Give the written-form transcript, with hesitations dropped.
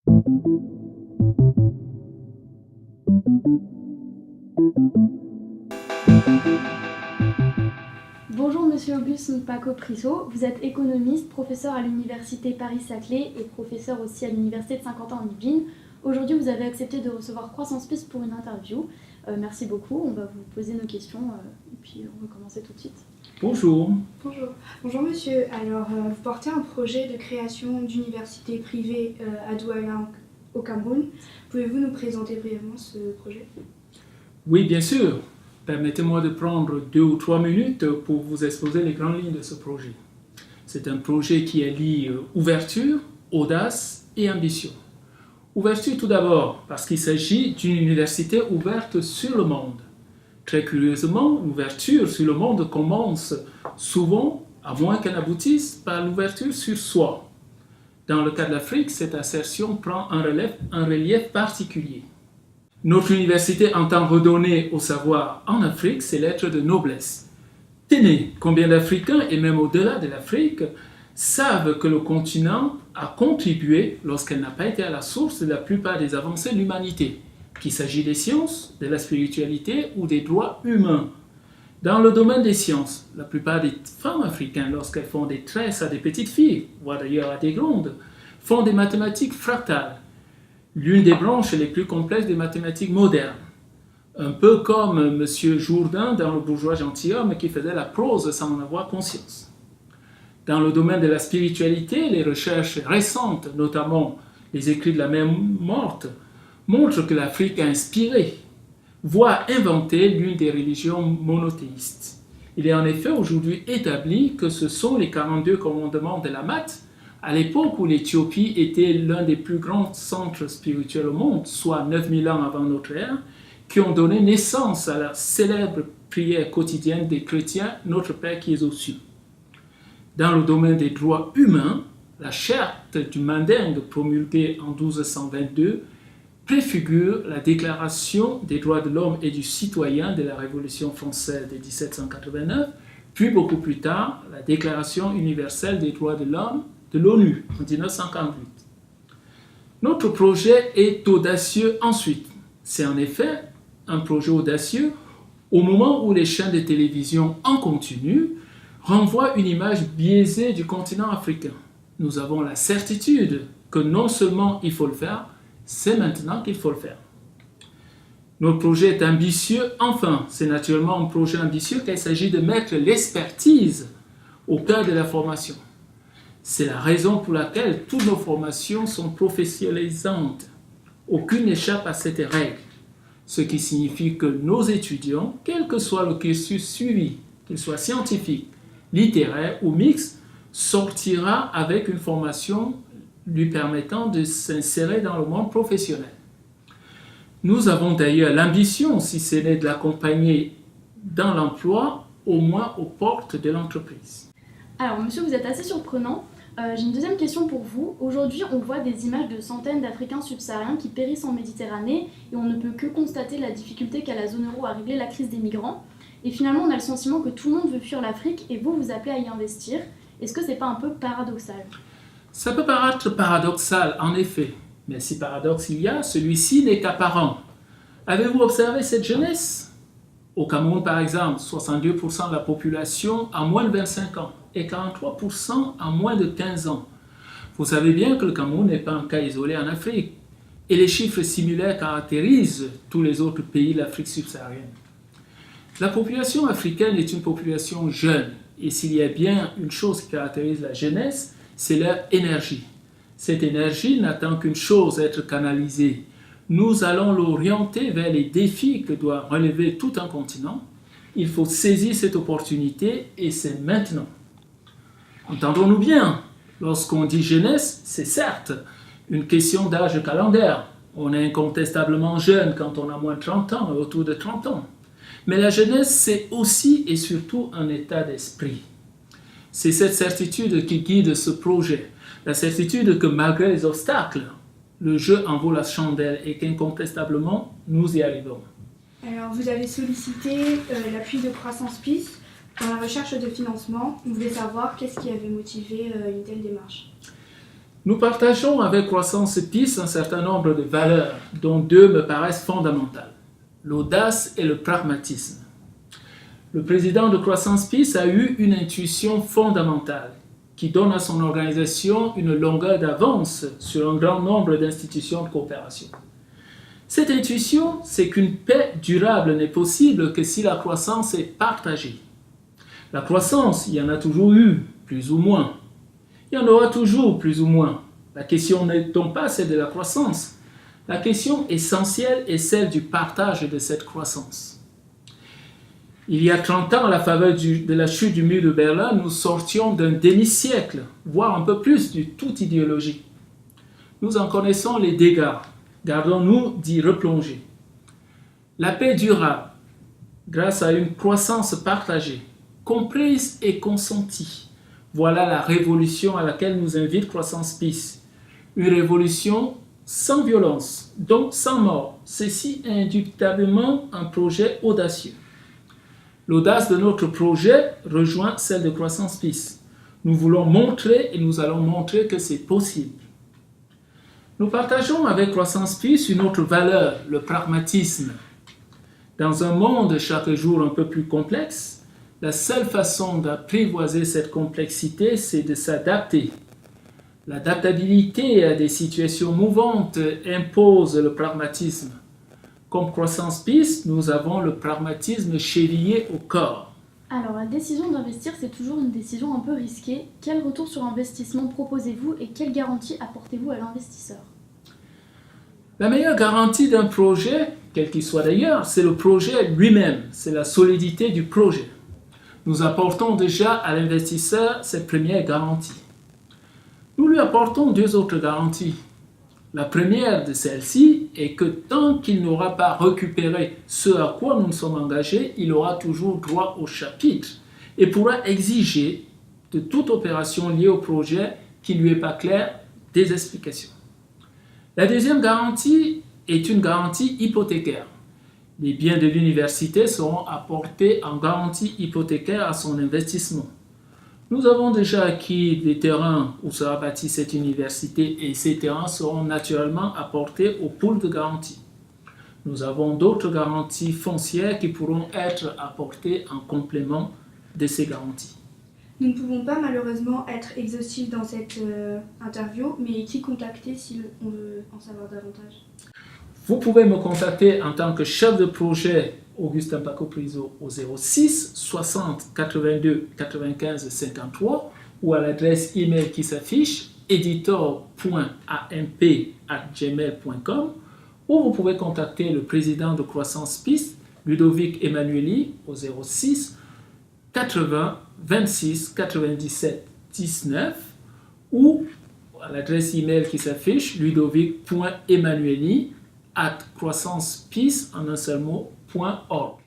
Bonjour Monsieur Auguste Mpako-Priso, vous êtes économiste, professeur à l'université Paris-Saclay et professeur aussi à l'université de Saint-Quentin en Yvelines. Aujourd'hui, vous avez accepté de recevoir Croissance Plus pour une interview. Merci beaucoup, on va vous poser nos questions et puis on va commencer tout de suite. Bonjour. Bonjour monsieur, alors vous portez un projet de création d'université privée à Douala au Cameroun. Pouvez-vous nous présenter brièvement ce projet? Oui, bien sûr. Permettez-moi de prendre 2 ou 3 minutes pour vous exposer les grandes lignes de ce projet. C'est un projet qui allie ouverture, audace et ambition. Ouverture tout d'abord, parce qu'il s'agit d'une université ouverte sur le monde. Très curieusement, l'ouverture sur le monde commence souvent, à moins qu'elle aboutisse, par l'ouverture sur soi. Dans le cas de l'Afrique, cette assertion prend un relief particulier. Notre université entend redonner au savoir en Afrique ses lettres de noblesse. Tenez, combien d'Africains, et même au-delà de l'Afrique, savent que le continent a contribué, lorsqu'elle n'a pas été à la source de la plupart des avancées de l'humanité, qu'il s'agit des sciences, de la spiritualité ou des droits humains. Dans le domaine des sciences, la plupart des femmes africaines, lorsqu'elles font des tresses à des petites filles, voire d'ailleurs à des grandes, font des mathématiques fractales, l'une des branches les plus complexes des mathématiques modernes. Un peu comme M. Jourdain dans Le bourgeois gentilhomme qui faisait la prose sans en avoir conscience. Dans le domaine de la spiritualité, les recherches récentes, notamment les écrits de la Mère morte, montrent que l'Afrique a inspiré, voire inventé l'une des religions monothéistes. Il est en effet aujourd'hui établi que ce sont les 42 commandements de la maths, à l'époque où l'Éthiopie était l'un des plus grands centres spirituels au monde, soit 9000 ans avant notre ère, qui ont donné naissance à la célèbre prière quotidienne des chrétiens, Notre Père qui es aux cieux. Dans le domaine des droits humains, la charte du Mandingue promulguée en 1222 préfigure la Déclaration des droits de l'homme et du citoyen de la Révolution française de 1789, puis beaucoup plus tard, la Déclaration universelle des droits de l'homme de l'ONU en 1948. Notre projet est audacieux ensuite. C'est en effet un projet audacieux au moment où les chaînes de télévision en continu renvoient une image biaisée du continent africain. Nous avons la certitude que non seulement il faut le faire, c'est maintenant qu'il faut le faire. Notre projet est ambitieux, enfin, c'est naturellement un projet ambitieux car il s'agit de mettre l'expertise au cœur de la formation. C'est la raison pour laquelle toutes nos formations sont professionnalisantes. Aucune n'échappe à cette règle, ce qui signifie que nos étudiants, quel que soit le cursus suivi, qu'il soit scientifique, littéraire ou mixte, sortira avec une formation lui permettant de s'insérer dans le monde professionnel. Nous avons d'ailleurs l'ambition, si ce n'est de l'accompagner dans l'emploi, au moins aux portes de l'entreprise. Alors monsieur, vous êtes assez surprenant. J'ai une deuxième question pour vous. Aujourd'hui, on voit des images de centaines d'Africains subsahariens qui périssent en Méditerranée et on ne peut que constater la difficulté qu'a la zone euro à régler la crise des migrants. Et finalement, on a le sentiment que tout le monde veut fuir l'Afrique et vous, vous appelez à y investir. Est-ce que c'est pas un peu paradoxal? Ça peut paraître paradoxal, en effet, mais si paradoxe il y a, celui-ci n'est qu'apparent. Avez-vous observé cette jeunesse? Au Cameroun, par exemple, 62% de la population a moins de 25 ans et 43% a moins de 15 ans. Vous savez bien que le Cameroun n'est pas un cas isolé en Afrique, et les chiffres similaires caractérisent tous les autres pays de l'Afrique subsaharienne. La population africaine est une population jeune, et s'il y a bien une chose qui caractérise la jeunesse, c'est leur énergie. Cette énergie n'attend qu'une chose, être canalisée. Nous allons l'orienter vers les défis que doit relever tout un continent. Il faut saisir cette opportunité et c'est maintenant. Entendons-nous bien, lorsqu'on dit jeunesse, c'est certes une question d'âge calendaire. On est incontestablement jeune quand on a moins de 30 ans, autour de 30 ans. Mais la jeunesse, c'est aussi et surtout un état d'esprit. C'est cette certitude qui guide ce projet. La certitude que malgré les obstacles, le jeu en vaut la chandelle et qu'incontestablement, nous y arrivons. Alors, vous avez sollicité l'appui de Croissance Plus dans la recherche de financement. On voulait savoir qu'est-ce qui avait motivé une telle démarche. Nous partageons avec Croissance PIS un certain nombre de valeurs, dont deux me paraissent fondamentales, l'audace et le pragmatisme. Le président de Croissance PIS a eu une intuition fondamentale qui donne à son organisation une longueur d'avance sur un grand nombre d'institutions de coopération. Cette intuition, c'est qu'une paix durable n'est possible que si la croissance est partagée. La croissance, il y en a toujours eu, plus ou moins. Il y en aura toujours, plus ou moins. La question n'est donc pas celle de la croissance. La question essentielle est celle du partage de cette croissance. Il y a 30 ans, à la faveur de la chute du mur de Berlin, nous sortions d'un demi-siècle, voire un peu plus, du tout idéologique. Nous en connaissons les dégâts. Gardons-nous d'y replonger. La paix durable, grâce à une croissance partagée, comprise et consentie, voilà la révolution à laquelle nous invite Croissance PIS. Une révolution sans violence, donc sans mort. Ceci est indubitablement un projet audacieux. L'audace de notre projet rejoint celle de Croissance PIS. Nous voulons montrer et nous allons montrer que c'est possible. Nous partageons avec Croissance PIS une autre valeur, le pragmatisme. Dans un monde chaque jour un peu plus complexe, la seule façon d'apprivoiser cette complexité, c'est de s'adapter. L'adaptabilité à des situations mouvantes impose le pragmatisme. Comme Croissance PIS, nous avons le pragmatisme chevillé au corps. Alors, la décision d'investir, c'est toujours une décision un peu risquée. Quel retour sur investissement proposez-vous et quelle garantie apportez-vous à l'investisseur? La meilleure garantie d'un projet, quel qu'il soit d'ailleurs, c'est le projet lui-même, c'est la solidité du projet. Nous apportons déjà à l'investisseur cette première garantie. Nous lui apportons deux autres garanties. La première de celles-ci est que tant qu'il n'aura pas récupéré ce à quoi nous nous sommes engagés, il aura toujours droit au chapitre et pourra exiger de toute opération liée au projet qui ne lui est pas claire des explications. La deuxième garantie est une garantie hypothécaire. Les biens de l'université seront apportés en garantie hypothécaire à son investissement. Nous avons déjà acquis des terrains où sera bâtie cette université et ces terrains seront naturellement apportés au pool de garantie. Nous avons d'autres garanties foncières qui pourront être apportées en complément de ces garanties. Nous ne pouvons pas malheureusement être exhaustifs dans cette interview, mais qui contacter si on veut en savoir davantage? Vous pouvez me contacter en tant que chef de projet Augustin Paco Priso au 06 60 82 95 53 ou à l'adresse email qui s'affiche editor.amp@gmail.com ou vous pouvez contacter le président de Croissance PIS, Ludovic Emmanueli, au 06 80 26 97 19 ou à l'adresse email qui s'affiche ludovic.emmanueli@croissancepis en un seul mot.org.